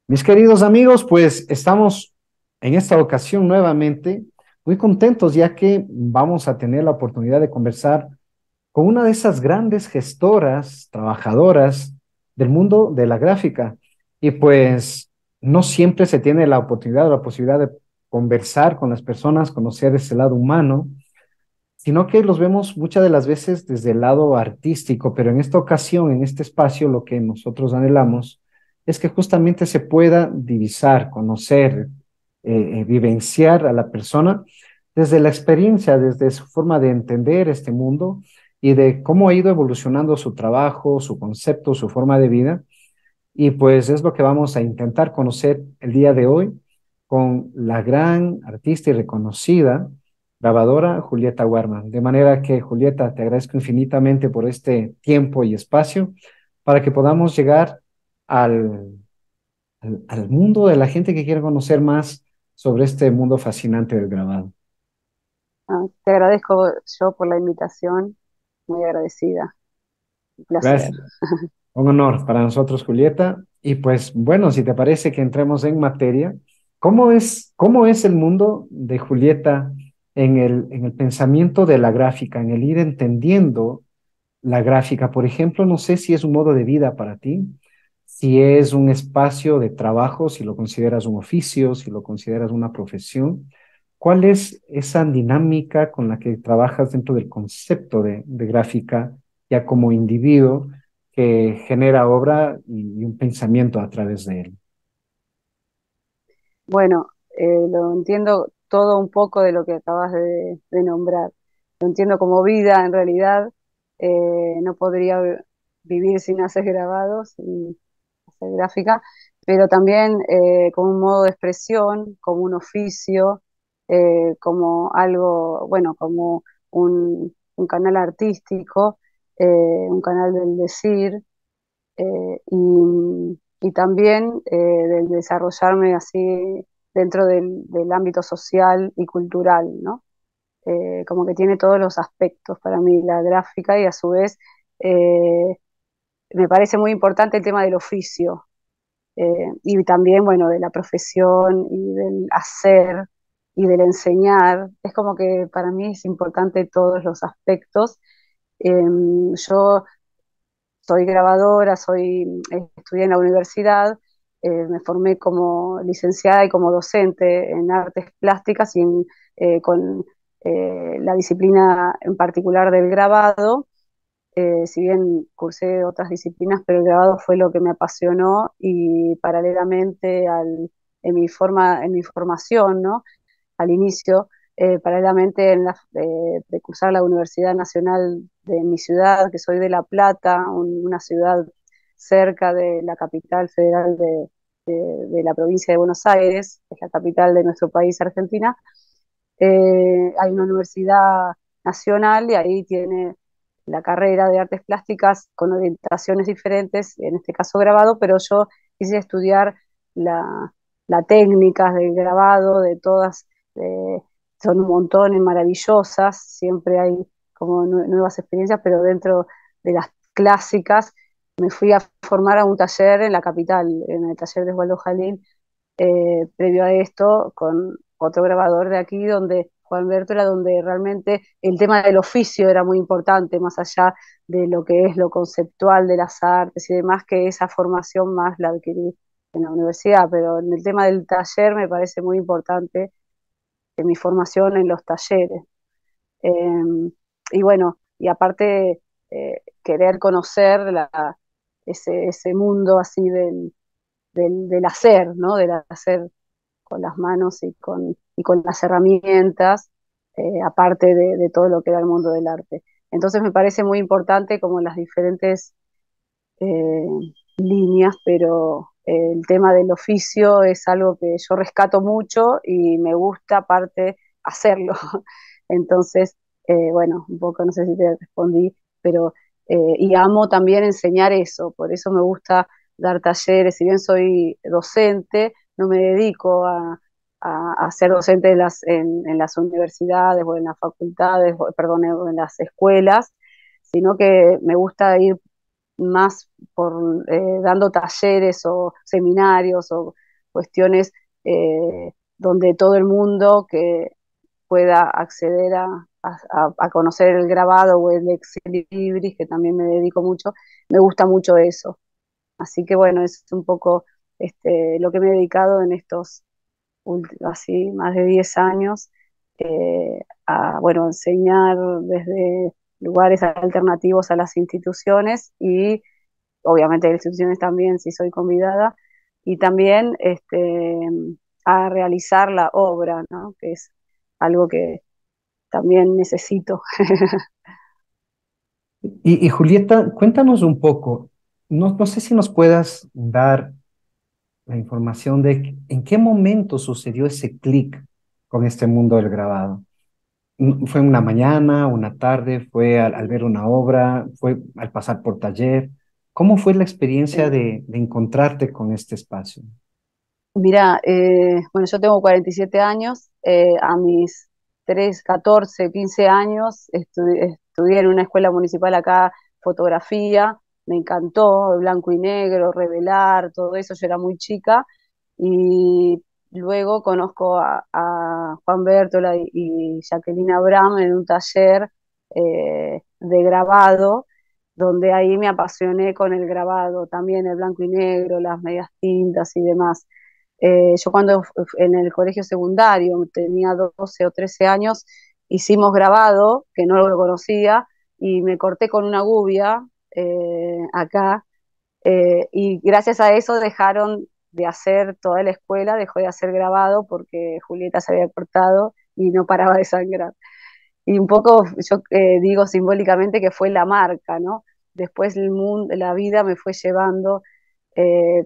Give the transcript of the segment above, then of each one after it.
Mis queridos amigos, pues estamos en esta ocasión nuevamente muy contentos ya que vamos a tener la oportunidad de conversar con una de esas grandes gestoras, trabajadoras del mundo de la gráfica. Y pues no siempre se tiene la oportunidad o la posibilidad de conversar con las personas, conocer ese lado humano, sino que los vemos muchas de las veces desde el lado artístico, pero en esta ocasión, en este espacio, lo que nosotros anhelamos es que justamente se pueda divisar, conocer, vivenciar a la persona desde la experiencia, desde su forma de entender este mundo y de cómo ha ido evolucionando su trabajo, su concepto, su forma de vida. Y pues es lo que vamos a intentar conocer el día de hoy con la gran artista y reconocida grabadora Julieta Warman. De manera que, Julieta, te agradezco infinitamente por este tiempo y espacio para que podamos llegar al, al mundo de la gente que quiere conocer más sobre este mundo fascinante del grabado. Te agradezco yo por la invitación, muy agradecida, un placer. Gracias. Un honor para nosotros, Julieta. Y pues bueno, si te parece que entremos en materia, cómo es el mundo de Julieta en el pensamiento de la gráfica, en el ir entendiendo la gráfica? Por ejemplo, no sé si es un modo de vida para ti, si es un espacio de trabajo, si lo consideras un oficio, si lo consideras una profesión. ¿Cuál es esa dinámica con la que trabajas dentro del concepto de gráfica ya como individuo que genera obra y un pensamiento a través de él? Bueno, lo entiendo todo un poco de lo que acabas de nombrar. Lo entiendo como vida, en realidad. No podría vivir sin hacer grabados, sin hacer gráfica, pero también como un modo de expresión, como un oficio, como algo, bueno, como un canal artístico, un canal del decir. Y también del desarrollarme así dentro del ámbito social y cultural, ¿no? Como que tiene todos los aspectos para mí la gráfica y a su vez eh, me parece muy importante el tema del oficio y también, bueno, de la profesión y del hacer y del enseñar. Es como que para mí es importante todos los aspectos. Yo soy grabadora, estudié en la universidad, me formé como licenciada y como docente en artes plásticas con la disciplina en particular del grabado. Si bien cursé otras disciplinas, pero el grabado fue lo que me apasionó y paralelamente en mi formación, ¿no? Al inicio, paralelamente de cursar la Universidad Nacional de mi ciudad, que soy de La Plata, una ciudad cerca de la capital federal de la provincia de Buenos Aires, que es la capital de nuestro país, Argentina. Hay una universidad nacional y ahí tiene la carrera de artes plásticas con orientaciones diferentes, en este caso grabado, pero yo quise estudiar la, la técnicas del grabado, de todas, eh, son un montón y maravillosas, siempre hay como nuevas experiencias, pero dentro de las clásicas me fui a formar a un taller en la capital, en el taller de Osvaldo Jalín, previo a esto con otro grabador de aquí, donde Juan Bertola, donde realmente el tema del oficio era muy importante, más allá de lo que es lo conceptual de las artes y demás, que esa formación más la adquirí en la universidad, pero en el tema del taller me parece muy importante mi formación en los talleres. Y bueno, y aparte querer conocer ese mundo así del hacer, ¿no? Del hacer con las manos y con las herramientas, aparte de todo lo que da el mundo del arte. Entonces me parece muy importante como las diferentes eh, líneas, pero el tema del oficio es algo que yo rescato mucho y me gusta aparte hacerlo. Entonces, bueno, un poco no sé si te respondí, pero y amo también enseñar eso, por eso me gusta dar talleres, si bien soy docente, no me dedico a ser docente en las universidades o en las facultades, perdón, o en las escuelas, sino que me gusta ir más por dando talleres o seminarios o cuestiones donde todo el mundo que pueda acceder a conocer el grabado o el ex libris, que también me dedico mucho, me gusta mucho eso. Así que bueno, es un poco lo que me he dedicado en estos así más de 10 años a bueno, enseñar desde lugares alternativos a las instituciones y obviamente de instituciones también si soy convidada y también a realizar la obra, ¿no? Que es algo que también necesito. Y Julieta, cuéntanos un poco, no sé si nos puedas dar la información de en qué momento sucedió ese clic con este mundo del grabado. ¿Fue una mañana, una tarde, fue al ver una obra, fue al pasar por taller? ¿Cómo fue la experiencia de encontrarte con este espacio? Mira, bueno, yo tengo 47 años, a mis 3, 14, 15 años estudié en una escuela municipal acá fotografía, me encantó, blanco y negro, revelar, todo eso, yo era muy chica y luego conozco a Juan Bértola y Jacqueline Abraham en un taller de grabado, donde ahí me apasioné con el grabado, también el blanco y negro, las medias tintas y demás. Yo cuando en el colegio secundario tenía 12 o 13 años, hicimos grabado, que no lo conocía, y me corté con una gubia acá, y gracias a eso dejaron de hacer toda la escuela, dejó de hacer grabado porque Julieta se había cortado y no paraba de sangrar. Y un poco yo digo simbólicamente que fue la marca, ¿no? Después el mundo, la vida me fue llevando,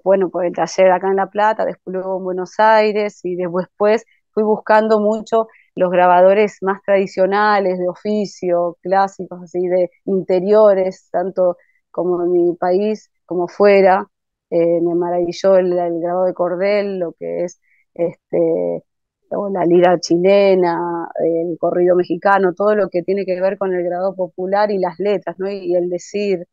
bueno, por el taller acá en La Plata, después luego en Buenos Aires y después fui buscando mucho los grabadores más tradicionales, de oficio, clásicos, así de interiores, tanto como en mi país como fuera. Me maravilló el grabado de cordel, lo que es este, o la lira chilena, el corrido mexicano, todo lo que tiene que ver con el grado popular y las letras, ¿no? Y el decir,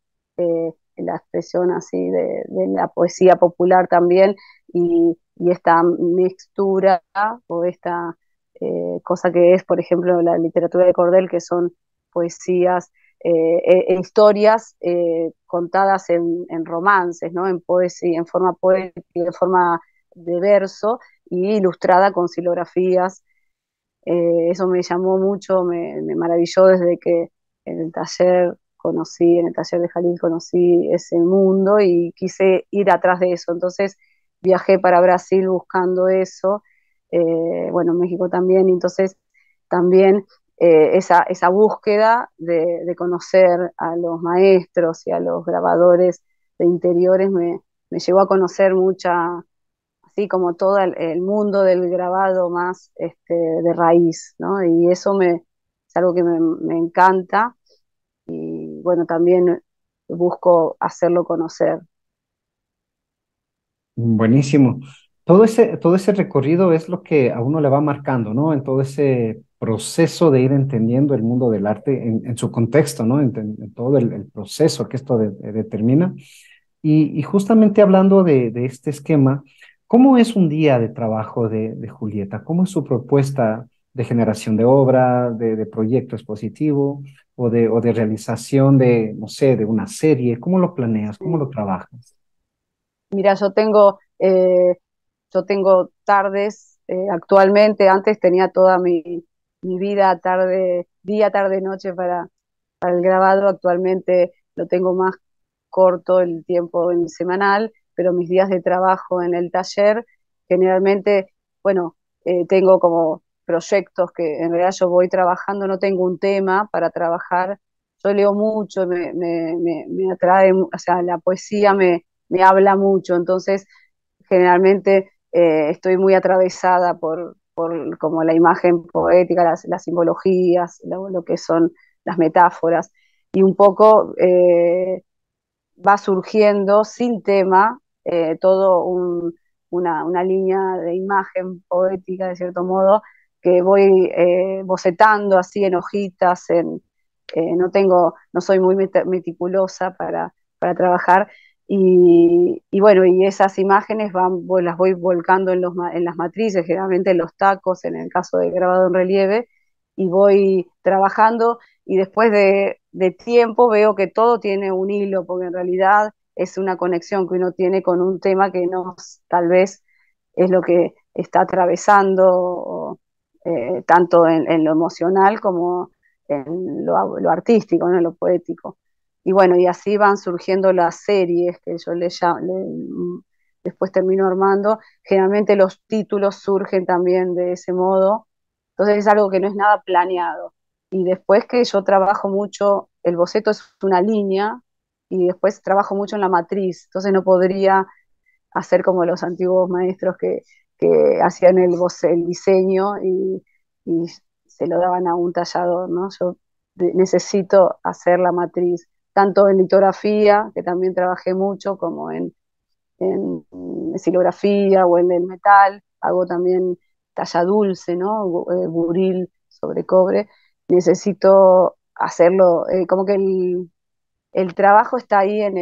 la expresión así de la poesía popular también, y esta mixtura o esta cosa que es, por ejemplo, la literatura de Cordel, que son poesías historias contadas en romances, ¿no? En poesía, en forma poética, en forma de verso, y ilustrada con silografías. Eso me llamó mucho, me maravilló desde que en el taller en el taller de Jalil conocí ese mundo y quise ir atrás de eso. Entonces viajé para Brasil buscando eso, bueno, México también, y entonces también esa búsqueda de conocer a los maestros y a los grabadores de interiores me llevó a conocer mucha, así como todo el mundo del grabado más de raíz, ¿no? Y eso es algo que me encanta y bueno, también busco hacerlo conocer. Buenísimo. Todo ese recorrido es lo que a uno le va marcando, ¿no? En todo ese proceso de ir entendiendo el mundo del arte en su contexto, ¿no? En todo el proceso que esto determina. Y justamente hablando de este esquema, ¿cómo es un día de trabajo de Julieta? ¿Cómo es su propuesta de generación de obra, de proyecto expositivo o de realización de, no sé, de una serie? ¿Cómo lo planeas? ¿Cómo Sí. lo trabajas? Mira, yo tengo tardes actualmente, antes tenía toda mi vida tarde, día, tarde, noche para el grabado, actualmente lo tengo más corto el tiempo en semanal, pero mis días de trabajo en el taller, generalmente, bueno, tengo como proyectos que en realidad yo voy trabajando, no tengo un tema para trabajar, yo leo mucho, me atrae, o sea, la poesía me habla mucho, entonces generalmente estoy muy atravesada por como la imagen poética, las simbologías, lo que son las metáforas, y un poco va surgiendo sin tema todo una línea de imagen poética, de cierto modo, que voy bocetando así en hojitas, no soy muy meticulosa para trabajar. Y bueno, y esas imágenes las voy volcando en las matrices, generalmente en los tacos, en el caso de grabado en relieve, y voy trabajando y después de tiempo veo que todo tiene un hilo, porque en realidad es una conexión que uno tiene con un tema que no tal vez es lo que está atravesando, tanto en lo emocional como en lo artístico, ¿no? En lo poético. Y bueno, y así van surgiendo las series que yo después termino armando. Generalmente los títulos surgen también de ese modo. Entonces es algo que no es nada planeado. Y después que yo trabajo mucho, el boceto es una línea y después trabajo mucho en la matriz. Entonces no podría hacer como los antiguos maestros que hacían el diseño y se lo daban a un tallador, ¿no? Yo necesito hacer la matriz, tanto en litografía, que también trabajé mucho, como en estilografía o en el metal, hago también talla dulce, ¿no? Buril sobre cobre, necesito hacerlo, como que el trabajo está ahí en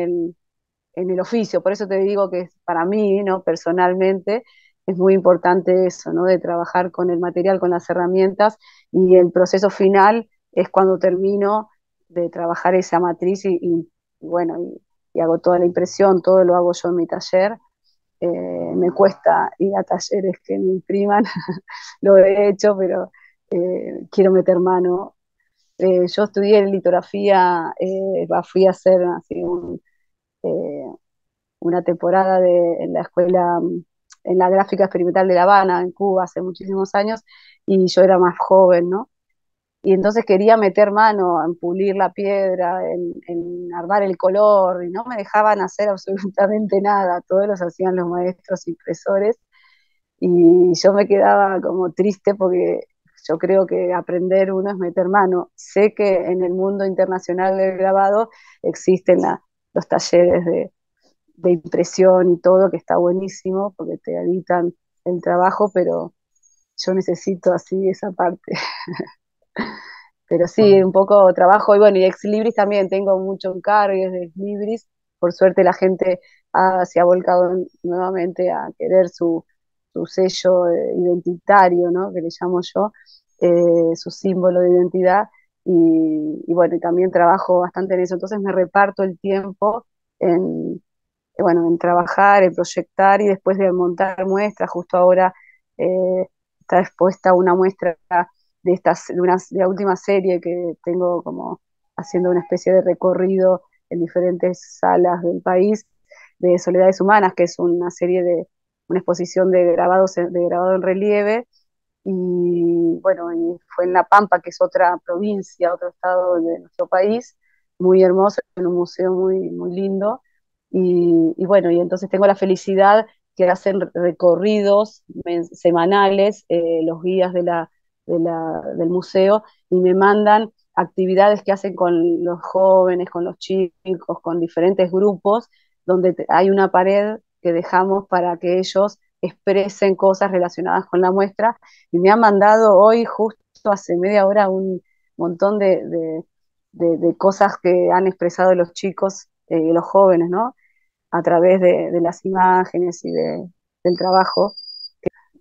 el oficio. Por eso te digo que para mí, ¿no? Personalmente, es muy importante eso, ¿no? De trabajar con el material, con las herramientas, y el proceso final es cuando termino de trabajar esa matriz y bueno, y hago toda la impresión, todo lo hago yo en mi taller. Me cuesta ir a talleres que me impriman, lo he hecho, pero quiero meter mano. Yo estudié litografía, fui a hacer así eh, una temporada en la escuela, en la gráfica experimental de La Habana, en Cuba, hace muchísimos años, y yo era más joven, ¿no? Y entonces quería meter mano en pulir la piedra, en armar el color, y no me dejaban hacer absolutamente nada, todos los hacían los maestros impresores, y yo me quedaba como triste porque yo creo que aprender uno es meter mano. Sé que en el mundo internacional del grabado existen los talleres de impresión y todo, que está buenísimo porque te editan el trabajo, pero yo necesito así esa parte. Pero sí, un poco trabajo y bueno, y ex libris también, tengo mucho encargues de ex libris. Por suerte la gente se ha volcado nuevamente a querer su sello identitario, ¿no? Que le llamo yo, su símbolo de identidad. Y bueno, y también trabajo bastante en eso. Entonces me reparto el tiempo en, bueno, en trabajar, en proyectar y después de montar muestras. Justo ahora está expuesta una muestra de la última serie que tengo como haciendo una especie de recorrido en diferentes salas del país de Soledades Humanas, que es una serie una exposición de grabado en relieve. Y bueno, y fue en La Pampa, que es otra provincia, otro estado de nuestro país, muy hermoso, en un museo muy lindo. Y bueno, y entonces tengo la felicidad que hacen recorridos semanales, los guías del museo, y me mandan actividades que hacen con los jóvenes, con los chicos, con diferentes grupos, donde hay una pared que dejamos para que ellos expresen cosas relacionadas con la muestra, y me han mandado hoy, justo hace media hora, un montón de cosas que han expresado los chicos, los jóvenes, ¿no? A través de las imágenes del trabajo.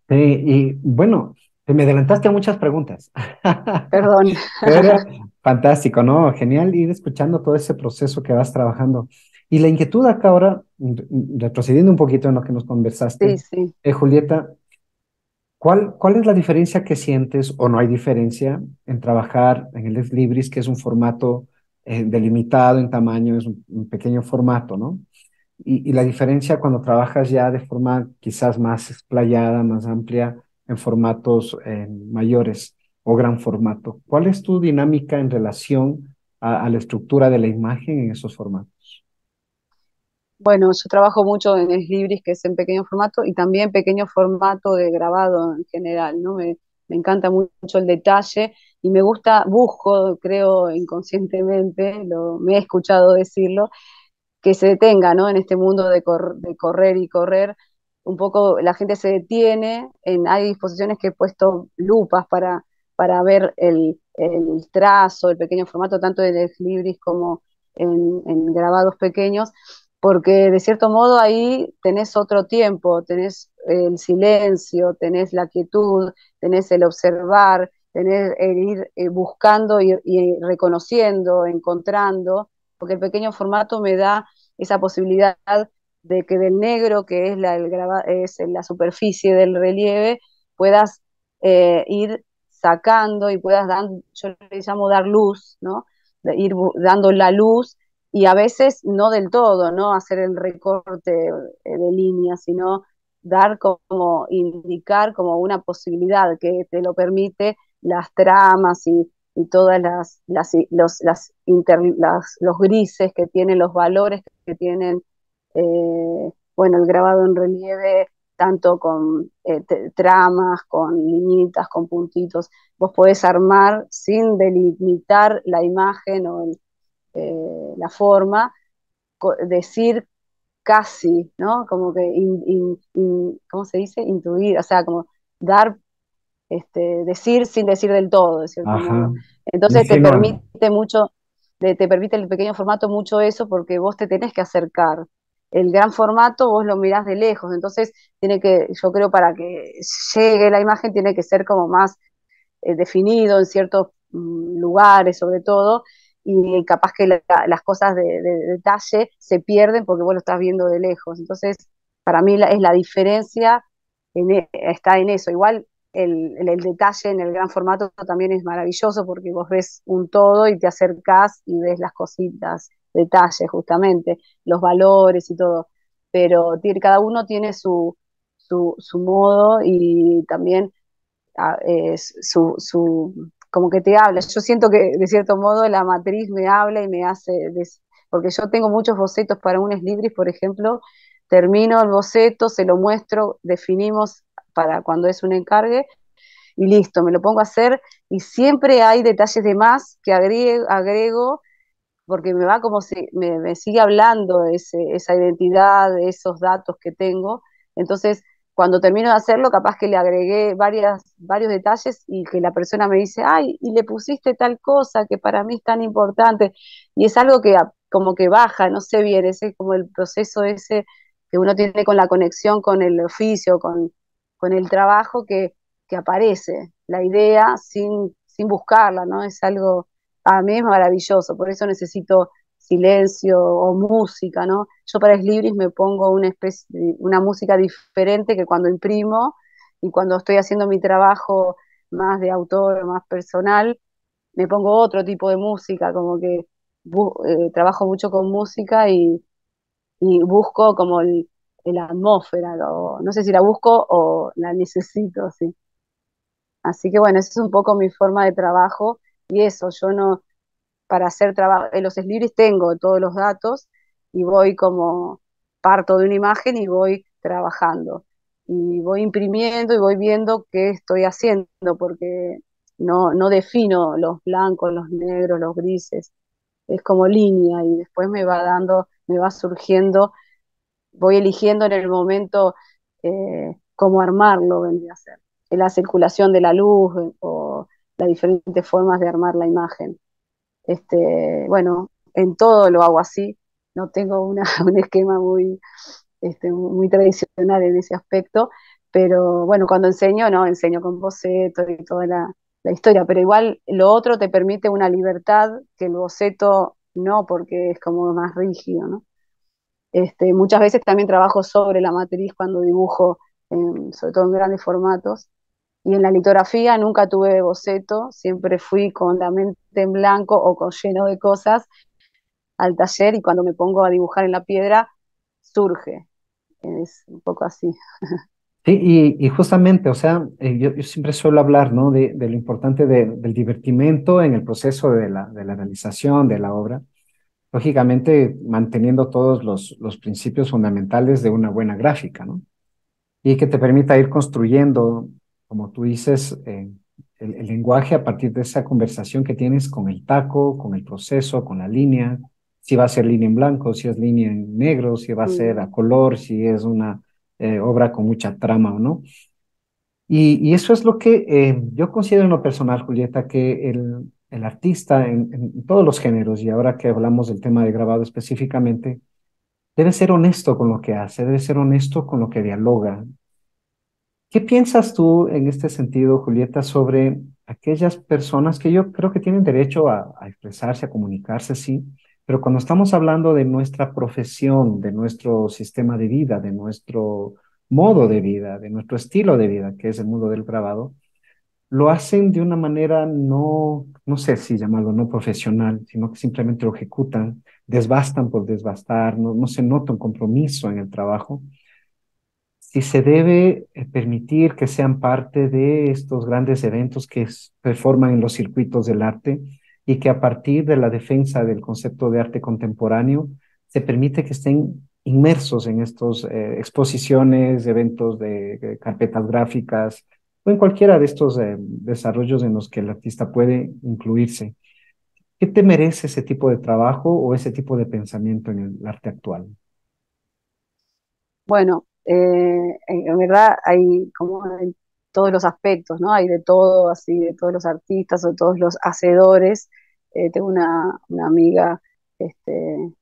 Sí, y bueno, te me adelantaste a muchas preguntas. Perdón. Pero fantástico, ¿no? Genial ir escuchando todo ese proceso que vas trabajando. Y la inquietud acá ahora, retrocediendo un poquito en lo que nos Sí, conversaste, sí. Julieta, ¿cuál es la diferencia que sientes o no hay diferencia en trabajar en el Ex Libris, que es un formato delimitado en tamaño, es un pequeño formato, ¿no? Y la diferencia cuando trabajas ya de forma quizás más explayada, más amplia, en formatos mayores o gran formato. ¿Cuál es tu dinámica en relación a la estructura de la imagen en esos formatos? Bueno, yo trabajo mucho en Libris, que es en pequeño formato, y también pequeño formato de grabado en general, ¿no? Me encanta mucho el detalle y me gusta, busco, creo inconscientemente, me he escuchado decirlo, que se detenga, ¿no? En este mundo de correr y correr, un poco la gente se detiene, hay disposiciones que he puesto lupas para ver el trazo, el pequeño formato, tanto de Libris como en grabados pequeños, porque de cierto modo ahí tenés otro tiempo, tenés el silencio, tenés la quietud, tenés el observar, tenés el ir buscando y reconociendo, encontrando, porque el pequeño formato me da esa posibilidad de que del negro, que es es la superficie del relieve, puedas ir sacando y puedas dar, yo le llamo dar luz, ¿no? De ir dando la luz y a veces no del todo, no hacer el recorte de líneas, sino dar como, indicar como una posibilidad que te lo permite las tramas y todas los grises que tienen, los valores que tienen, bueno, el grabado en relieve, tanto con tramas, con liñitas, con puntitos. Vos podés armar sin delimitar la imagen o la forma, decir casi, ¿no? Como que, ¿cómo se dice? Intuir, o sea, como dar, decir sin decir del todo, de cierto Ajá, modo. Entonces te insinuar. permite mucho, te permite el pequeño formato mucho eso porque vos te tenés que acercar. El gran formato vos lo mirás de lejos, entonces tiene que, yo creo, para que llegue la imagen tiene que ser como más definido en ciertos lugares sobre todo, y capaz que las cosas de detalle se pierden porque vos lo estás viendo de lejos. Entonces, para mí es la diferencia está en eso. Igual el detalle en el gran formato también es maravilloso porque vos ves un todo y te acercás y ves las cositas, detalles justamente, los valores y todo. Pero cada uno tiene su modo y también como que te habla. Yo siento que de cierto modo la matriz me habla y me hace, porque yo tengo muchos bocetos para un Libris, por ejemplo, termino el boceto, se lo muestro, definimos para cuando es un encargue y listo, me lo pongo a hacer y siempre hay detalles de más que agrego porque me va como si me sigue hablando esa identidad, de esos datos que tengo. Entonces, cuando termino de hacerlo, capaz que le agregué varios detalles y que la persona me dice, ay, y le pusiste tal cosa que para mí es tan importante. Y es algo que como que baja, no sé bien, ese como el proceso ese que uno tiene con la conexión con el oficio, con el trabajo que aparece, la idea sin buscarla, ¿no? Es algo a mí es maravilloso, por eso necesito silencio o música, ¿no? Yo para Libris me pongo una música diferente que cuando imprimo y cuando estoy haciendo mi trabajo más de autor, más personal, me pongo otro tipo de música, como que trabajo mucho con música y busco como la atmósfera, no sé si la busco o la necesito, sí. Así que bueno, esa es un poco mi forma de trabajo y eso, yo no, para hacer trabajo, en los Slibris tengo todos los datos y voy como parto de una imagen y voy trabajando. Y voy imprimiendo y voy viendo qué estoy haciendo, porque no defino los blancos, los negros, los grises, es como línea y después me va dando, me va surgiendo, voy eligiendo en el momento cómo armarlo, vendría a ser. La circulación de la luz o las diferentes formas de armar la imagen. Bueno, en todo lo hago así, no tengo un esquema muy tradicional en ese aspecto, pero bueno, cuando enseño, no, enseño con boceto y toda la historia, pero igual lo otro te permite una libertad que el boceto no, porque es como más rígido, ¿no? Muchas veces también trabajo sobre la matriz cuando dibujo, sobre todo en grandes formatos, y en la litografía nunca tuve boceto, siempre fui con la mente en blanco o con lleno de cosas al taller y cuando me pongo a dibujar en la piedra surge. Es un poco así. Sí, y justamente, o sea, yo siempre suelo hablar, ¿no? De lo importante del divertimento en el proceso de la realización de la obra, lógicamente manteniendo todos los principios fundamentales de una buena gráfica, ¿no? Y que te permita ir construyendo, como tú dices, el lenguaje a partir de esa conversación que tienes con el taco, con el proceso, con la línea, si va a ser línea en blanco, si es línea en negro, si va a ser Mm, a color, si es una obra con mucha trama o no. Y eso es lo que yo considero en lo personal, Julieta, que el artista en todos los géneros, y ahora que hablamos del tema de grabado específicamente, debe ser honesto con lo que hace, debe ser honesto con lo que dialoga. ¿Qué piensas tú en este sentido, Julieta, sobre aquellas personas que yo creo que tienen derecho a expresarse, a comunicarse, sí, pero cuando estamos hablando de nuestra profesión, de nuestro sistema de vida, de nuestro modo de vida, de nuestro estilo de vida, que es el mundo del grabado, lo hacen de una manera no sé si llamarlo no profesional, sino que simplemente lo ejecutan, desbastan por desbastar, no se nota un compromiso en el trabajo. Si se debe permitir que sean parte de estos grandes eventos que se forman en los circuitos del arte y que a partir de la defensa del concepto de arte contemporáneo se permite que estén inmersos en estos exposiciones, eventos de carpetas gráficas o en cualquiera de estos desarrollos en los que el artista puede incluirse. ¿Qué te merece ese tipo de trabajo o ese tipo de pensamiento en el arte actual? Bueno, en verdad hay como en todos los aspectos, ¿no? Hay de todo, así, de todos los artistas o todos los hacedores. Tengo una amiga, este,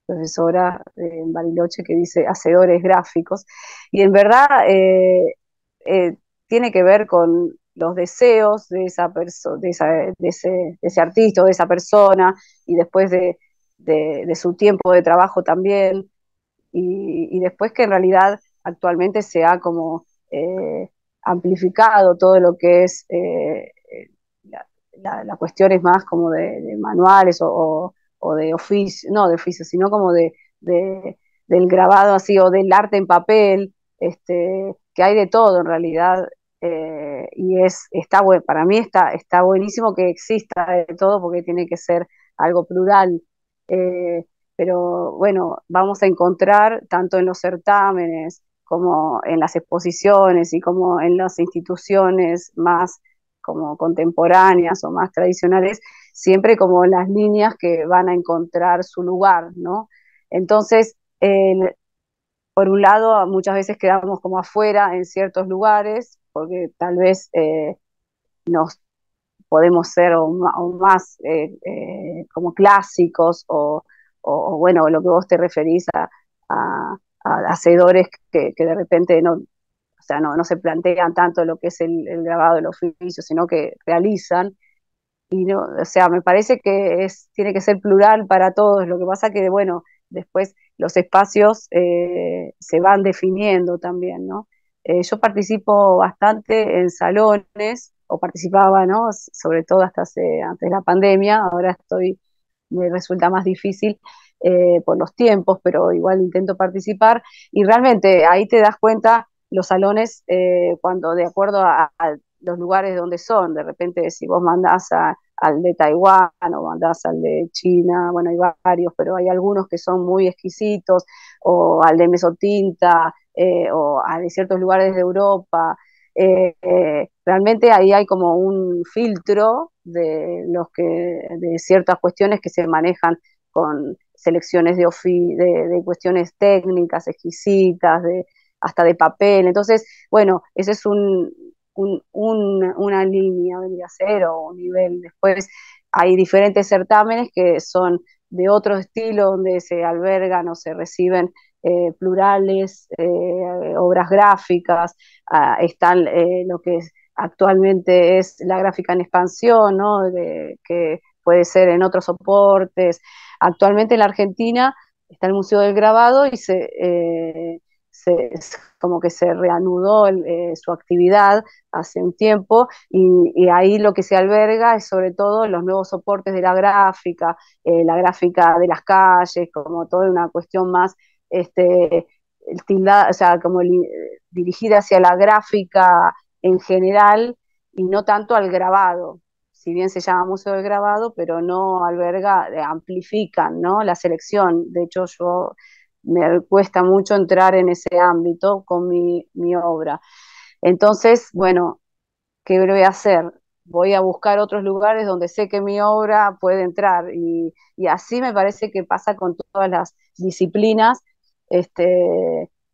profesora en Bariloche, que dice hacedores gráficos, y en verdad eh, tiene que ver con los deseos de esa persona, de ese artista o de esa persona, y después de su tiempo de trabajo también, y después que en realidad actualmente se ha como amplificado todo lo que es la cuestión es más como de manuales o de oficio, no de oficio, sino como de, del grabado así o del arte en papel, que hay de todo en realidad. Y está bueno, para mí está buenísimo que exista de todo porque tiene que ser algo plural. Eh, pero bueno, vamos a encontrar tanto en los certámenes como en las exposiciones y como en las instituciones más como contemporáneas o más tradicionales, siempre como las líneas que van a encontrar su lugar, ¿no? Entonces, por un lado, muchas veces quedamos como afuera en ciertos lugares, porque tal vez nos podemos ser o más como clásicos o, bueno, lo que vos te referís a hacedores que de repente no, o sea, no se plantean tanto lo que es el grabado del oficio, sino que realizan. Y no, o sea, me parece que tiene que ser plural para todos. Lo que pasa que, bueno, después los espacios se van definiendo también, ¿no? Yo participo bastante en salones, o participaba, ¿no? Sobre todo hasta antes de la pandemia. Ahora me resulta más difícil por los tiempos, pero igual intento participar. Y realmente ahí te das cuenta los salones cuando de acuerdo a los lugares donde son, de repente si vos mandás al de Taiwán o mandás al de China, bueno, hay varios, pero hay algunos que son muy exquisitos, o al de Mesotinta, o a de ciertos lugares de Europa. Realmente ahí hay como un filtro de ciertas cuestiones que se manejan con selecciones de cuestiones técnicas exquisitas, hasta de papel. Entonces, bueno, ese es una línea, vendría a ser, o un nivel. Después hay diferentes certámenes que son de otro estilo, donde se albergan o se reciben plurales, obras gráficas, están lo que actualmente es la gráfica en expansión, ¿no? Que puede ser en otros soportes. Actualmente en la Argentina está el Museo del Grabado y como que se reanudó su actividad hace un tiempo y ahí lo que se alberga es sobre todo los nuevos soportes de la gráfica de las calles, como toda una cuestión más este, o sea, como dirigida hacia la gráfica en general y no tanto al grabado. Si bien se llama Museo del Grabado, pero no alberga, amplifican, ¿no? La selección. De hecho, me cuesta mucho entrar en ese ámbito con mi obra. Entonces, bueno, ¿qué voy a hacer? Voy a buscar otros lugares donde sé que mi obra puede entrar y así me parece que pasa con todas las disciplinas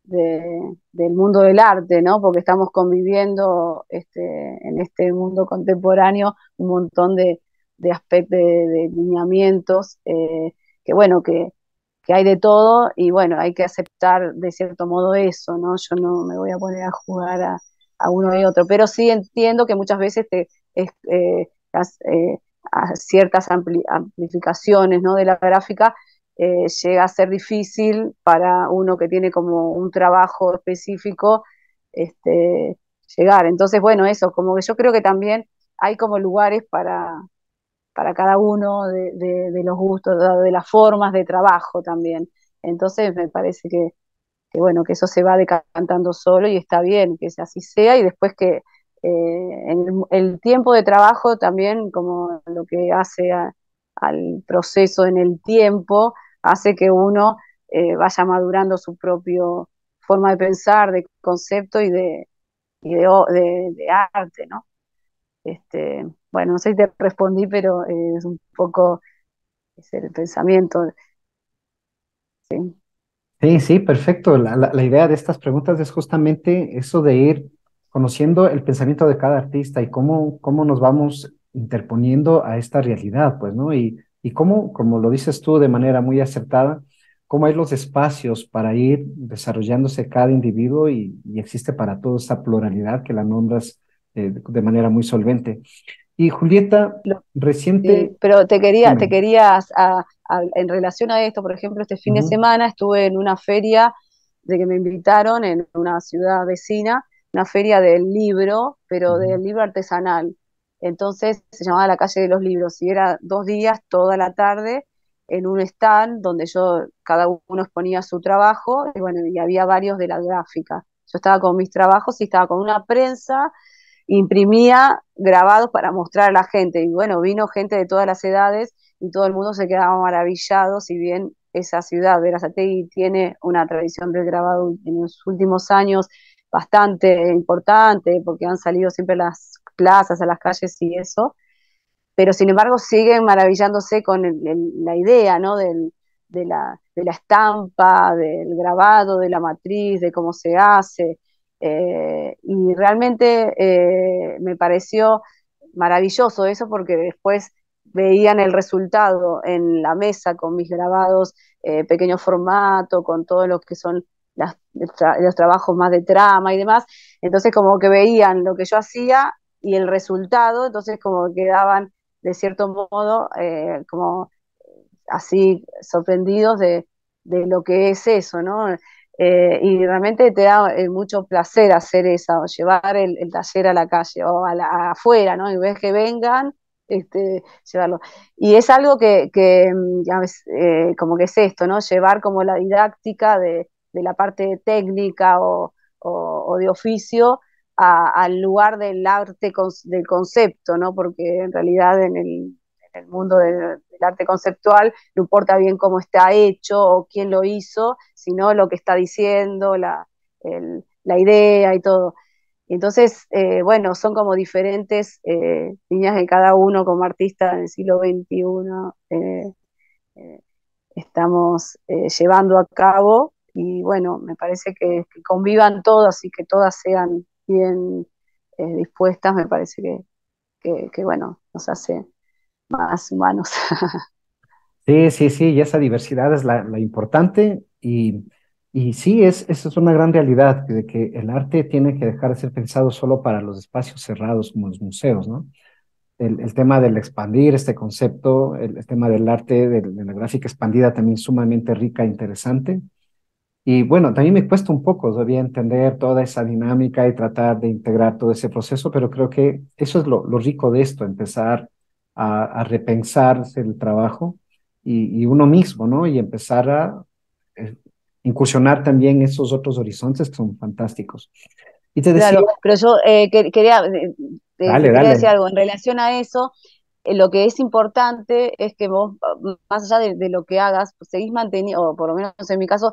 del mundo del arte, ¿no? Porque estamos conviviendo en este mundo contemporáneo un montón de aspectos, de lineamientos, que bueno, que hay de todo y bueno, hay que aceptar de cierto modo eso, ¿no? Yo no me voy a poner a jugar a uno y otro, pero sí entiendo que muchas veces a ciertas amplificaciones, ¿no? de la gráfica llega a ser difícil para uno que tiene como un trabajo específico este, llegar. Entonces, bueno, eso, como que yo creo que también hay como lugares para cada uno de los gustos, de las formas de trabajo también. Entonces me parece bueno, que eso se va decantando solo y está bien que así sea y después que en el tiempo de trabajo también como lo que hace al proceso en el tiempo hace que uno vaya madurando su propio forma de pensar, de concepto y de arte, ¿no? Bueno, no sé si te respondí, pero es un poco es el pensamiento, ¿sí? Sí, sí, perfecto. La idea de estas preguntas es justamente eso de ir conociendo el pensamiento de cada artista y cómo nos vamos interponiendo a esta realidad, pues, ¿no? Y cómo, como lo dices tú de manera muy acertada, cómo hay los espacios para ir desarrollándose cada individuo y existe para toda esta pluralidad que la nombras de manera muy solvente. Y Julieta, Sí, reciente, pero te dime. querías en relación a esto, por ejemplo, este fin de Ujú, semana estuve en una feria de que me invitaron en una ciudad vecina, una feria del libro, pero ujú. del libro artesanal. Entonces se llamaba La Calle de los Libros y era 2 días, toda la tarde, en un stand donde cada uno exponía su trabajo y bueno, y había varios de la gráfica. Yo estaba con mis trabajos y estaba con una prensa imprimía grabados para mostrar a la gente. Y bueno, vino gente de todas las edades y todo el mundo se quedaba maravillado, si bien esa ciudad, Berazategui, tiene una tradición del grabado en los últimos años bastante importante, porque han salido siempre a las plazas, a las calles y eso, pero sin embargo siguen maravillándose con la idea, ¿no? De la estampa, del grabado, de la matriz, de cómo se hace. Y realmente me pareció maravilloso eso porque después veían el resultado en la mesa con mis grabados, pequeño formato, con todo lo que son los trabajos más de trama y demás. Entonces como que veían lo que yo hacía y el resultado, entonces como quedaban de cierto modo, como así sorprendidos de lo que es eso, ¿no? Y realmente te da mucho placer hacer eso, llevar el taller a la calle o afuera, ¿no? Y ves que vengan, llevarlo. Y es algo que ya ves, como que es esto, ¿no? Llevar como la didáctica de la parte técnica o de oficio al lugar del arte, del concepto, ¿no? Porque en realidad en el mundo del arte conceptual no importa bien cómo está hecho o quién lo hizo, sino lo que está diciendo, la idea y todo. Entonces, bueno, son como diferentes líneas de cada uno como artista en el siglo XXI. Eh, Estamos llevando a cabo y bueno, me parece que convivan todas y que todas sean bien dispuestas, me parece que, bueno, nos hace más humanos. Sí, sí, sí, y esa diversidad es la importante y sí, eso es una gran realidad, de que el arte tiene que dejar de ser pensado solo para los espacios cerrados como los museos, ¿no? El tema del expandir este concepto, el tema del arte, de la gráfica expandida también sumamente rica e interesante. Y bueno, también me cuesta un poco todavía entender toda esa dinámica y tratar de integrar todo ese proceso, pero creo que eso es lo rico de esto, empezar a repensarse el trabajo y uno mismo, ¿no? Y empezar a eh, incursionar también esos otros horizontes que son fantásticos. Y te decía, Claro, pero yo quería, dale, te quería decir dale. algo en relación a eso. Lo que es importante es que vos, más allá de lo que hagas, pues, seguís manteniendo, o por lo menos en mi caso,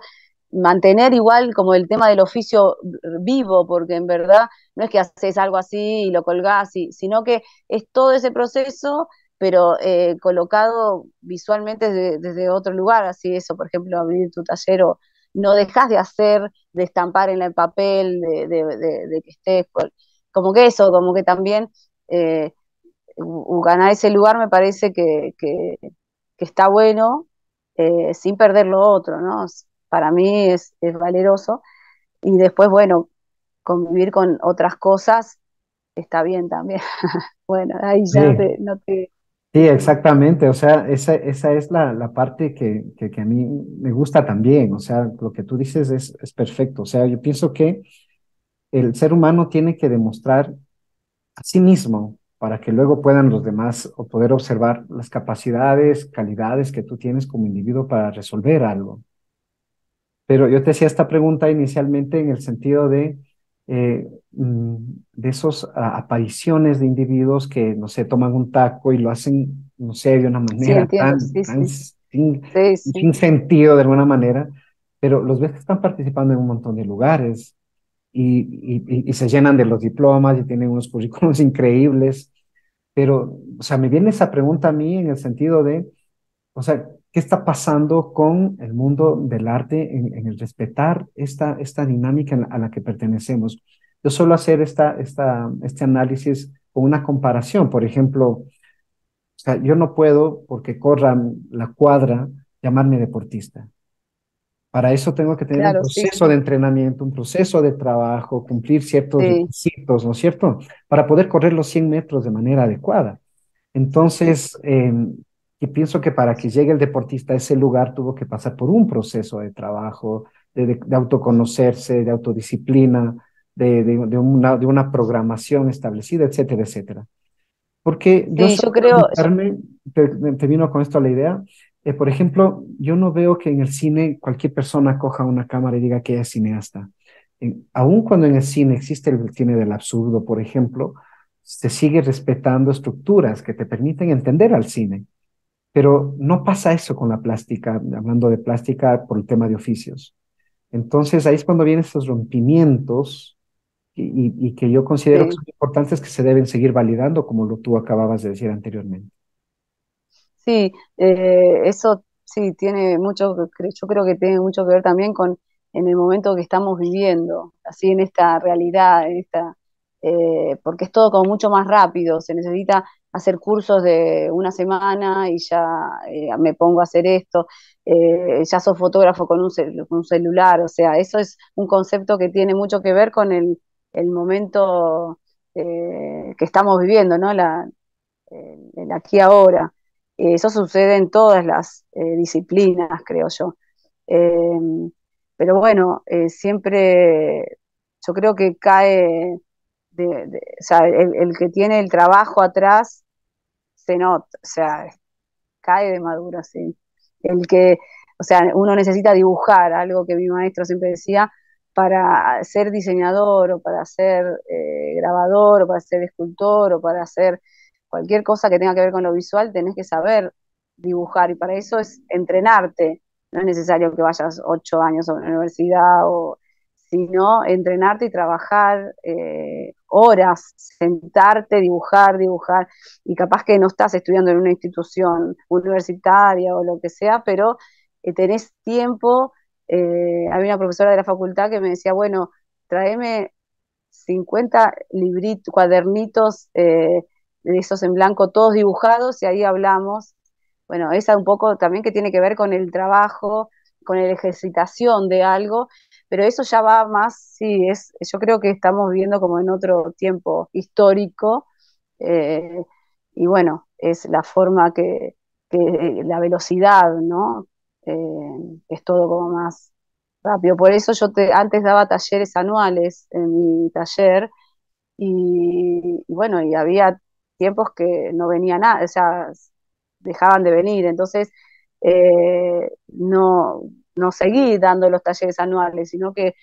mantener igual como el tema del oficio vivo, porque en verdad no es que haces algo así y lo colgás, sino que es todo ese proceso, pero colocado visualmente desde otro lugar, así eso, por ejemplo, abrir tu taller o no dejas de hacer, de estampar en el papel, de que estés, como que eso, como que también... eh, ganar ese lugar me parece que está bueno, sin perder lo otro, ¿no? Para mí es valeroso. Y después, bueno, convivir con otras cosas está bien también. Bueno, ahí ya Sí, no te... sí, exactamente. O sea, esa es la parte que a mí me gusta también. O sea, lo que tú dices es perfecto. O sea, yo pienso que el ser humano tiene que demostrar a sí mismo para que luego puedan los demás o poder observar las capacidades, calidades que tú tienes como individuo para resolver algo. Pero yo te hacía esta pregunta inicialmente en el sentido eh, mm, de esos apariciones de individuos que, no sé, toman un taco y lo hacen, no sé, de una Sí, manera entiendo, sí, sí, sí, sí, sin sentido de alguna manera, pero los ves que están participando en un montón de lugares y se llenan de los diplomas y tienen unos currículos increíbles. Pero, o sea, me viene esa pregunta a mí en el sentido de, o sea, ¿qué está pasando con el mundo del arte en el respetar esta dinámica a la que pertenecemos? Yo suelo hacer este análisis con una comparación. Por ejemplo, o sea, yo no puedo, porque corran la cuadra, llamarme deportista. Para eso tengo que tener un claro, sí, proceso sí, de entrenamiento, un proceso de trabajo, cumplir ciertos sí, requisitos, ¿no es cierto? Para poder correr los 100 metros de manera adecuada. Entonces, y pienso que para que llegue el deportista a ese lugar tuvo que pasar por un proceso de trabajo, de autoconocerse, de autodisciplina, de una programación establecida, etcétera, etcétera. Porque yo sí, suelo yo creo, preguntarme, te vino con esto a la idea, por ejemplo, yo no veo que en el cine cualquier persona coja una cámara y diga que es cineasta. Aun cuando en el cine existe el cine del absurdo, por ejemplo, se sigue respetando estructuras que te permiten entender al cine. Pero no pasa eso con la plástica, hablando de plástica por el tema de oficios. Entonces ahí es cuando vienen esos rompimientos y que yo considero que sí. son importantes que se deben seguir validando, como lo tú acababas de decir anteriormente. Sí, eso sí tiene mucho, yo creo que tiene mucho que ver también con en el momento que estamos viviendo, así en esta realidad, porque es todo como mucho más rápido, se necesita hacer cursos de una semana y ya me pongo a hacer esto, ya sos fotógrafo con con un celular, o sea, eso es un concepto que tiene mucho que ver con el momento que estamos viviendo, ¿no? El aquí ahora. Eso sucede en todas las disciplinas, creo yo. Eh, pero bueno, siempre yo creo que cae, o sea, el que tiene el trabajo atrás se nota, o sea, cae de madura, sí. El que, o sea, uno necesita dibujar, algo que mi maestro siempre decía, para ser diseñador o para ser grabador o para ser escultor o para hacer cualquier cosa que tenga que ver con lo visual, tenés que saber dibujar y para eso es entrenarte. No es necesario que vayas 8 años a una universidad o sino entrenarte y trabajar horas, sentarte, dibujar, dibujar y capaz que no estás estudiando en una institución universitaria o lo que sea, pero tenés tiempo. Había una profesora de la facultad que me decía, bueno, tráeme 50 libritos, cuadernitos de esos en blanco, todos dibujados, y ahí hablamos. Bueno, esa un poco también que tiene que ver con el trabajo, con la ejercitación de algo, pero eso ya va más, sí, yo creo que estamos viviendo como en otro tiempo histórico, eh, y bueno, es la forma la velocidad, ¿no? Es todo como más rápido. Por eso antes daba talleres anuales en mi taller y bueno, y había tiempos que no venía nada, o sea, dejaban de venir, entonces no seguí dando los talleres anuales, sino que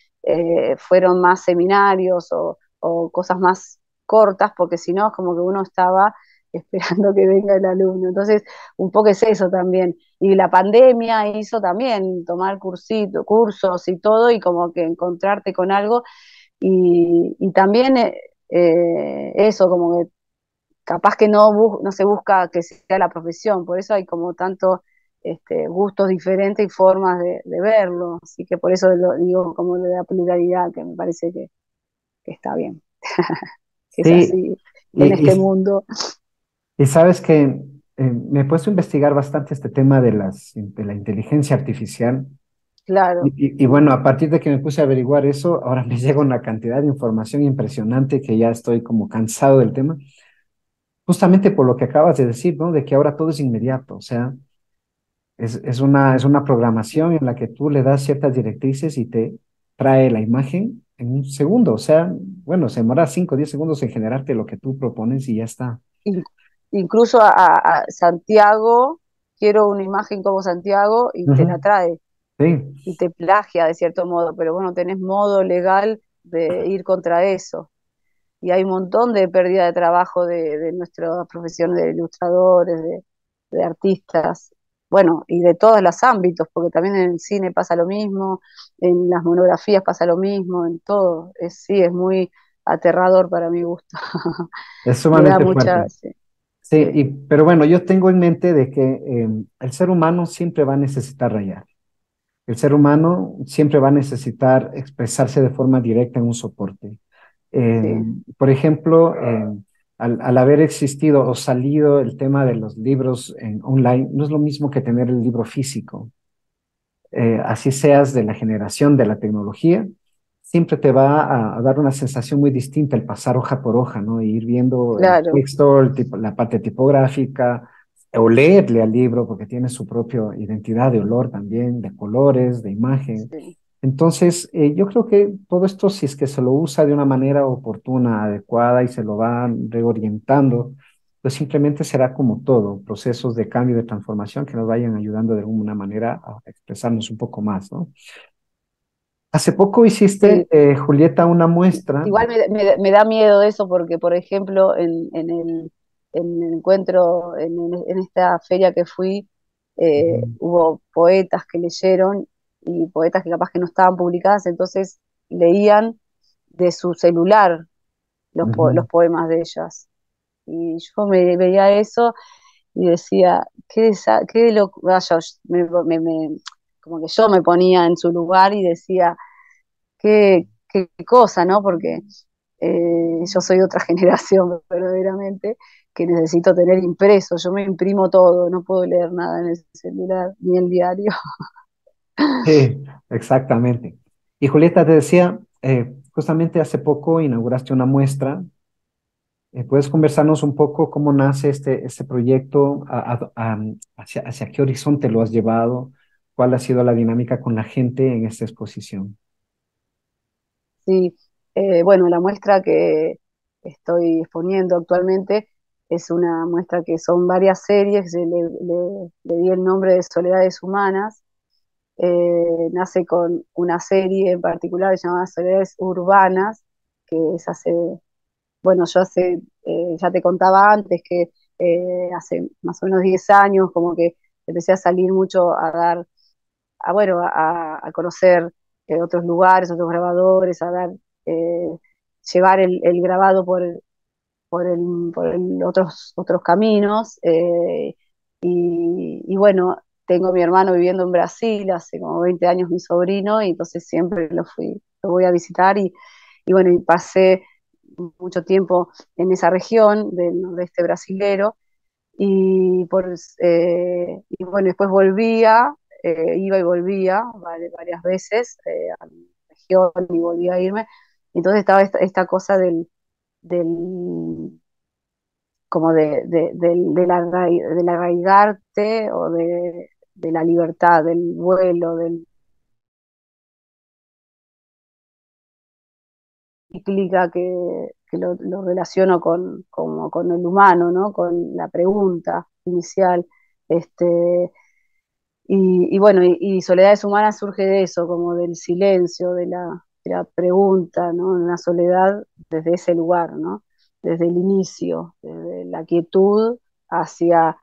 fueron más seminarios o cosas más cortas, porque si no es como que uno estaba esperando que venga el alumno. Entonces, un poco es eso también. Y la pandemia hizo también tomar cursos y todo, y como que encontrarte con algo. Y también eso, como que capaz que no se busca que sea la profesión, por eso hay como tanto gustos diferentes y formas de verlo. Así que por eso lo digo como de la pluralidad, que me parece que está bien, que es Sí, así en y, este y mundo. Y sabes que me he puesto a investigar bastante este tema de la inteligencia artificial. Claro, Y bueno, a partir de que me puse a averiguar eso, ahora me llega una cantidad de información impresionante que ya estoy como cansado del tema, justamente por lo que acabas de decir, ¿no? De que ahora todo es inmediato, o sea, es una programación en la que tú le das ciertas directrices y te trae la imagen en un segundo, o sea, bueno, se demora 5 o 10 segundos en generarte lo que tú propones y ya está. In- incluso a Santiago, quiero una imagen como Santiago y te la Ujú. trae Sí, y te plagia de cierto modo, pero vos no tenés modo legal de ir contra eso. Y hay un montón de pérdida de trabajo de nuestra profesión de ilustradores, de artistas, bueno, y de todos los ámbitos, porque también en el cine pasa lo mismo, en las monografías pasa lo mismo, en todo. Sí, es muy aterrador para mi gusto. es Me da sumamente mucha, fuerte. sí, Sí, sí, pero bueno, yo tengo en mente de que el ser humano siempre va a necesitar rayar. El ser humano siempre va a necesitar expresarse de forma directa en un soporte. Eh, sí, por ejemplo, al haber existido o salido el tema de los libros en online, no es lo mismo que tener el libro físico. Así seas de la generación de la tecnología, siempre te va a dar una sensación muy distinta el pasar hoja por hoja, ¿no? Y ir viendo el claro, texto, la parte tipográfica, o leerle al libro, porque tiene su propia identidad de olor también, de colores, de imagen. sí. Entonces, yo creo que todo esto, si es que se lo usa de una manera oportuna, adecuada y se lo va reorientando, pues simplemente será como todo, procesos de cambio, de transformación que nos vayan ayudando de alguna manera a expresarnos un poco más, ¿no? Hace poco hiciste, Sí. Julieta, una muestra. Igual me da miedo eso porque, por ejemplo, en el encuentro, en esta feria que fui, Ujú, hubo poetas que leyeron y poetas que capaz que no estaban publicadas, entonces leían de su celular los ujú. poemas de ellas. Y yo me veía eso y decía, qué vaya, como que yo me ponía en su lugar y decía, qué cosa, ¿no? Porque yo soy de otra generación verdaderamente, que necesito tener impreso, yo me imprimo todo, no puedo leer nada en el celular ni el diario. Sí, exactamente. Y Julieta, te decía, justamente hace poco inauguraste una muestra. ¿Puedes conversarnos un poco cómo nace este proyecto? Hacia qué horizonte lo has llevado? ¿Cuál ha sido la dinámica con la gente en esta exposición? Sí, bueno, la muestra que estoy exponiendo actualmente es una muestra que son varias series, le di el nombre de Soledades Humanas. Nace con una serie en particular llamada Soledades Urbanas, que es hace, bueno, yo hace, ya te contaba antes que hace más o menos 10 años como que empecé a salir mucho a dar, bueno, a conocer otros lugares, otros grabadores, a dar, eh, llevar el grabado por otros caminos. Y bueno, tengo mi hermano viviendo en Brasil, hace como 20 años mi sobrino, y entonces siempre lo voy a visitar y bueno, y pasé mucho tiempo en esa región del nordeste brasilero y bueno, después volvía, iba y volvía varias veces a mi región y volvía a irme. Entonces estaba esta cosa del como del arraigarte o de la libertad, del vuelo, del cíclica que lo relaciono como con el humano, ¿no? Con la pregunta inicial. Este, y bueno, y Soledades Humanas surge de eso, como del silencio, de la pregunta, ¿no? Una soledad desde ese lugar, ¿no? Desde el inicio, desde la quietud hacia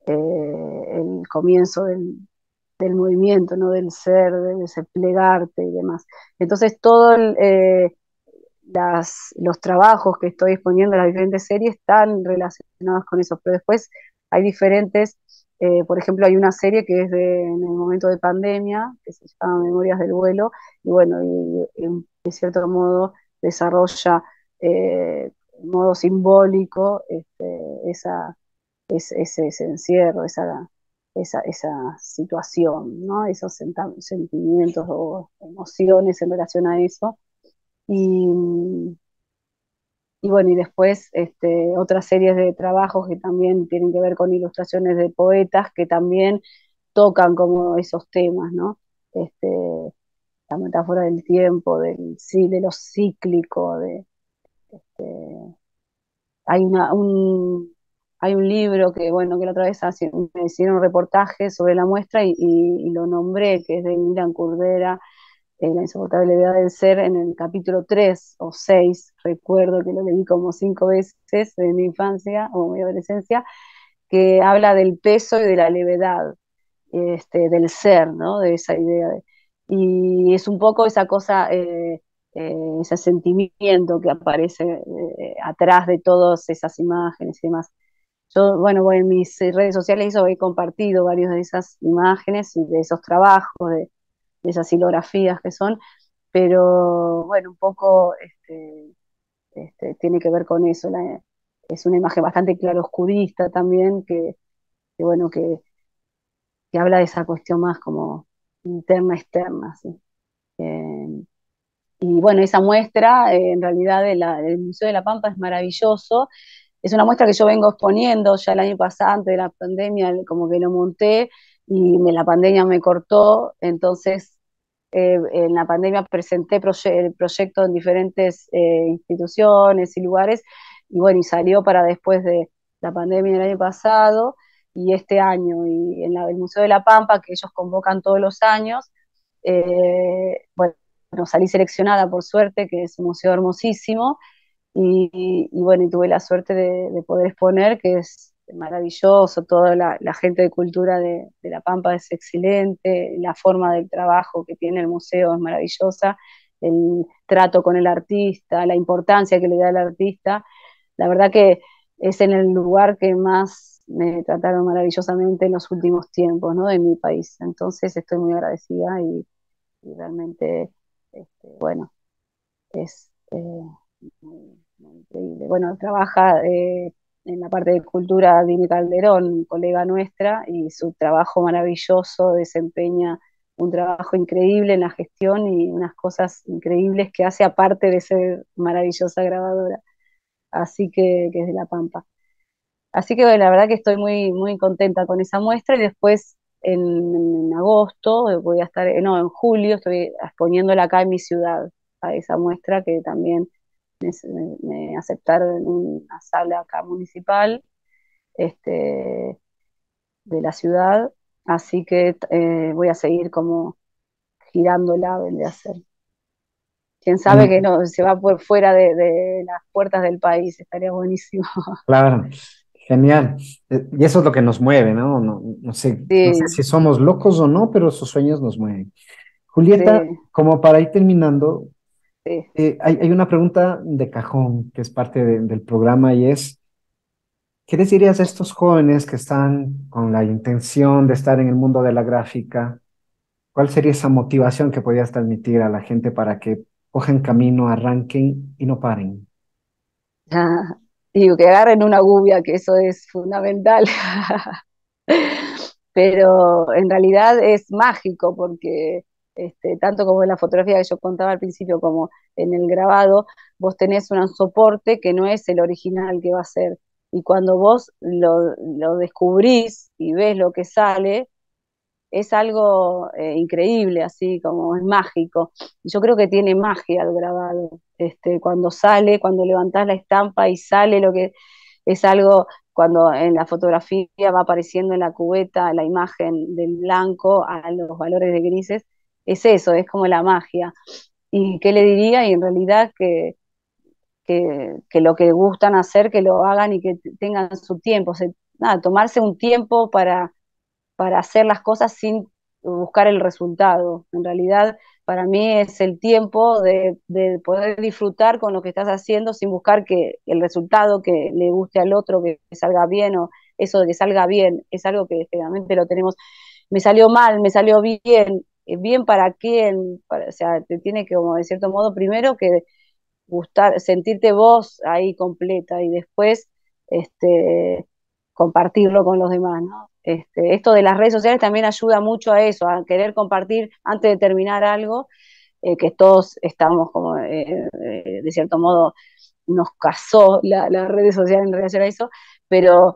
el comienzo del movimiento, ¿no? Del ser, de ese plegarte y demás. Entonces, los trabajos que estoy exponiendo en las diferentes series están relacionados con eso, pero después hay diferentes, por ejemplo, hay una serie que es en el momento de pandemia, que se llama Memorias del Vuelo, y bueno, de cierto modo desarrolla eh, modo simbólico ese encierro, esa situación, ¿no? Esos sentimientos o emociones en relación a eso. Y, y bueno, y después otras series de trabajos que también tienen que ver con ilustraciones de poetas que también tocan como esos temas, ¿no? Este, la metáfora del tiempo, sí, de lo cíclico, de, hay hay un libro que, bueno, que la otra vez me hicieron un reportaje sobre la muestra y lo nombré, que es de Milan Kundera, La insoportable levedad del ser, en el capítulo 3 o 6 recuerdo que lo leí como 5 veces en mi infancia o mi adolescencia, que habla del peso y de la levedad, del ser, ¿no? De esa idea. Y es un poco esa cosa, ese sentimiento que aparece atrás de todas esas imágenes y demás. Yo, bueno, en mis redes sociales he compartido varias de esas imágenes y de esos trabajos, de esas silografías que son, pero bueno, un poco tiene que ver con eso. Es una imagen bastante claroscurista también, bueno, que habla de esa cuestión más como interna, externa, ¿sí? Eh, y bueno, esa muestra, en realidad, del Museo de la Pampa es maravilloso. Es una muestra que yo vengo exponiendo ya el año pasado, antes de la pandemia, como que lo monté y la pandemia me cortó, entonces en la pandemia presenté el proyecto en diferentes instituciones y lugares, y bueno, y salió para después de la pandemia del año pasado y este año, y en el Museo de la Pampa, que ellos convocan todos los años, bueno, salí seleccionada por suerte, que es un museo hermosísimo, y bueno, y tuve la suerte de poder exponer, que es maravilloso, toda la gente de cultura de La Pampa es excelente, la forma del trabajo que tiene el museo es maravillosa, el trato con el artista, la importancia que le da el artista, la verdad que es en el lugar que más me trataron maravillosamente en los últimos tiempos, ¿no? De mi país. Entonces estoy muy agradecida y realmente, bueno, es muy increíble. Bueno, trabaja en la parte de cultura Dini Calderón, colega nuestra, y su trabajo maravilloso desempeña un trabajo increíble en la gestión y unas cosas increíbles que hace aparte de ser maravillosa grabadora. Así que es de La Pampa. Así que bueno, la verdad que estoy muy, muy contenta con esa muestra y después en agosto voy a estar, no, en julio estoy exponiéndola acá en mi ciudad, a esa muestra que también me aceptaron en una sala acá municipal este, de la ciudad, así que voy a seguir como girándola, vendría a ser. Quién sabe Bueno, que no se va por fuera de las puertas del país, estaría buenísimo. claro, genial. Y eso es lo que nos mueve, ¿no? No, no sé Sí, si somos locos o no, pero esos sueños nos mueven. sí, Julieta, como para ir terminando, sí. hay una pregunta de cajón que es parte del programa y es, ¿qué les dirías a estos jóvenes que están con la intención de estar en el mundo de la gráfica? ¿Cuál sería esa motivación que podrías transmitir a la gente para que cojan camino, arranquen y no paren? Ah, digo, que agarren una gubia, que eso es fundamental. Pero en realidad es mágico porque tanto como en la fotografía que yo contaba al principio como en el grabado, vos tenés un soporte que no es el original que va a ser. Y cuando vos lo descubrís y ves lo que sale, es algo increíble, así como es mágico. Yo creo que tiene magia el grabado. Cuando sale, cuando levantás la estampa y sale lo que es algo, cuando en la fotografía va apareciendo en la cubeta la imagen del blanco a los valores de grises, es eso, es como la magia. ¿Y qué le diría? Y en realidad que lo que gustan hacer, que lo hagan y que tengan su tiempo. O sea, nada, tomarse un tiempo para hacer las cosas sin buscar el resultado. En realidad, para mí es el tiempo de poder disfrutar con lo que estás haciendo sin buscar que el resultado que le guste al otro, que salga bien, o eso de que salga bien, es algo que generalmente lo tenemos. Me salió mal, me salió bien. ¿Bien para quién? O sea, te tiene que, como de cierto modo, primero que gustar, sentirte vos ahí completa y después este, compartirlo con los demás, ¿no? Esto de las redes sociales también ayuda mucho a eso, a querer compartir antes de terminar algo, que todos estamos como, de cierto modo, nos casó las redes sociales en relación a eso, pero,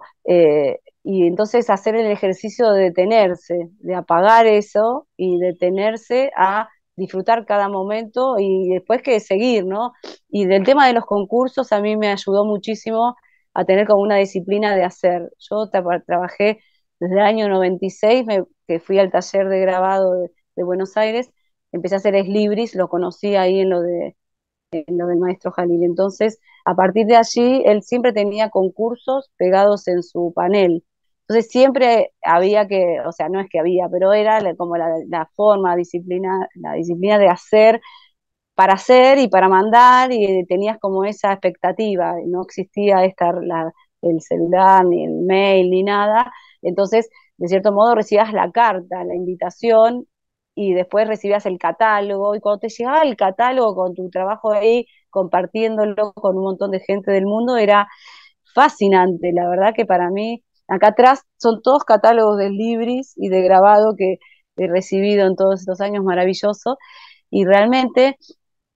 y entonces hacer el ejercicio de detenerse, de apagar eso y detenerse a disfrutar cada momento y después que seguir, ¿no? Y del tema de los concursos a mí me ayudó muchísimo a tener como una disciplina de hacer. Yo trabajé desde el año 96, que fui al taller de grabado de Buenos Aires, empecé a hacer eslibris, lo conocí ahí en lo del maestro Jalil. Entonces, a partir de allí, él siempre tenía concursos pegados en su panel. Entonces, siempre había que, o sea, no es que había, pero era como la forma, la disciplina de hacer para hacer y para mandar, y tenías como esa expectativa, no existía el celular, ni el mail, ni nada. Entonces, de cierto modo, recibías la carta, la invitación, y después recibías el catálogo, y cuando te llegaba el catálogo con tu trabajo ahí, compartiéndolo con un montón de gente del mundo, era fascinante. La verdad que para mí, acá atrás son todos catálogos de libris y de grabado que he recibido en todos estos años, maravilloso, y realmente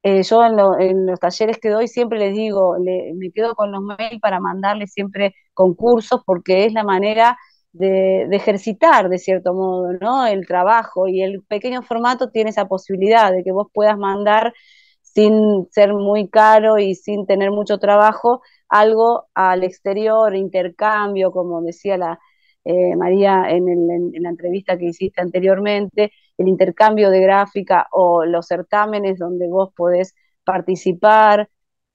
yo en los talleres que doy siempre les digo, me quedo con los mails para mandarles siempre concursos porque es la manera de ejercitar de cierto modo, ¿no? El trabajo, y el pequeño formato tiene esa posibilidad de que vos puedas mandar sin ser muy caro y sin tener mucho trabajo algo al exterior, intercambio, como decía María en la entrevista que hiciste anteriormente, el intercambio de gráfica o los certámenes donde vos podés participar.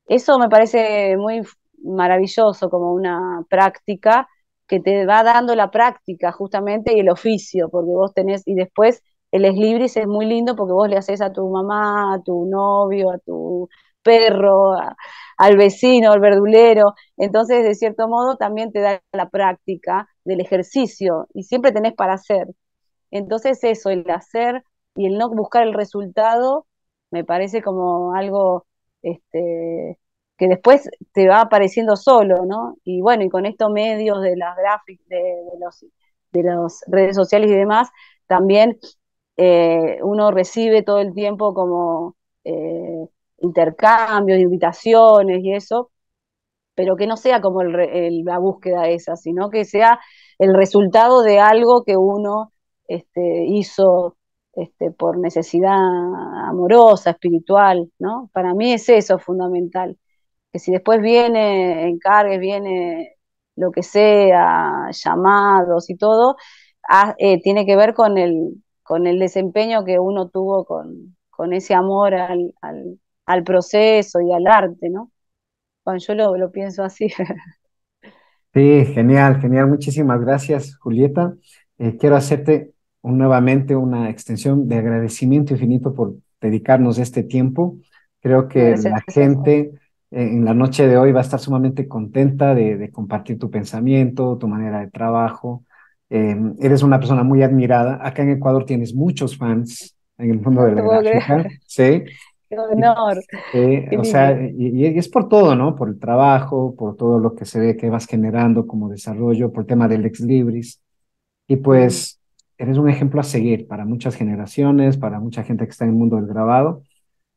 Eso me parece muy maravilloso como una práctica que te va dando la práctica justamente y el oficio, porque vos tenés, y después el eslibris es muy lindo porque vos le haces a tu mamá, a tu novio, a tu perro, al vecino, al verdulero. Entonces, de cierto modo, también te da la práctica del ejercicio y siempre tenés para hacer. Entonces eso, el hacer y el no buscar el resultado, me parece como algo este, que después te va apareciendo solo, ¿no? Y bueno, y con estos medios de las gráficas, de las redes sociales y demás, también uno recibe todo el tiempo como intercambios, invitaciones y eso, pero que no sea como la búsqueda esa, sino que sea el resultado de algo que uno hizo por necesidad amorosa, espiritual, ¿no? Para mí es eso fundamental, que si después viene encargues, viene lo que sea, llamados y todo, tiene que ver con el desempeño que uno tuvo con ese amor al proceso y al arte, ¿no? Bueno, yo lo pienso así. Sí, genial, genial. Muchísimas gracias, Julieta. Quiero hacerte nuevamente una extensión de agradecimiento infinito por dedicarnos este tiempo. Creo que Gracias la a vos. gente en la noche de hoy va a estar sumamente contenta de compartir tu pensamiento, tu manera de trabajo. Eres una persona muy admirada. Acá en Ecuador tienes muchos fans en el mundo No de te la puedo creer. gráfica, ¿sí? Qué honor. Qué O sea, lindo. y es por todo, ¿no? Por el trabajo, por todo lo que se ve que vas generando como desarrollo, por el tema del ex libris. Y Mm. pues eres un ejemplo a seguir para muchas generaciones, para mucha gente que está en el mundo del grabado.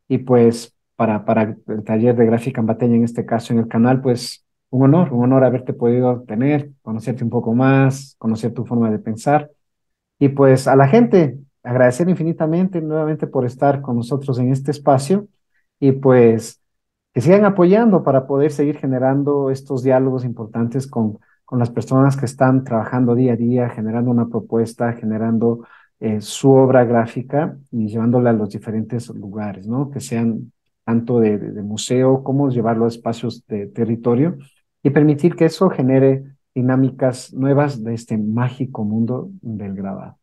Y pues para el taller de gráfica ambateña, en este caso en el canal, pues un honor haberte podido tener, conocerte un poco más, conocer tu forma de pensar. Y pues a la gente, agradecer infinitamente nuevamente por estar con nosotros en este espacio y pues que sigan apoyando para poder seguir generando estos diálogos importantes con las personas que están trabajando día a día, generando una propuesta, generando su obra gráfica y llevándola a los diferentes lugares, ¿no? Que sean tanto de museo como llevarlo a espacios de territorio y permitir que eso genere dinámicas nuevas de este mágico mundo del grabado.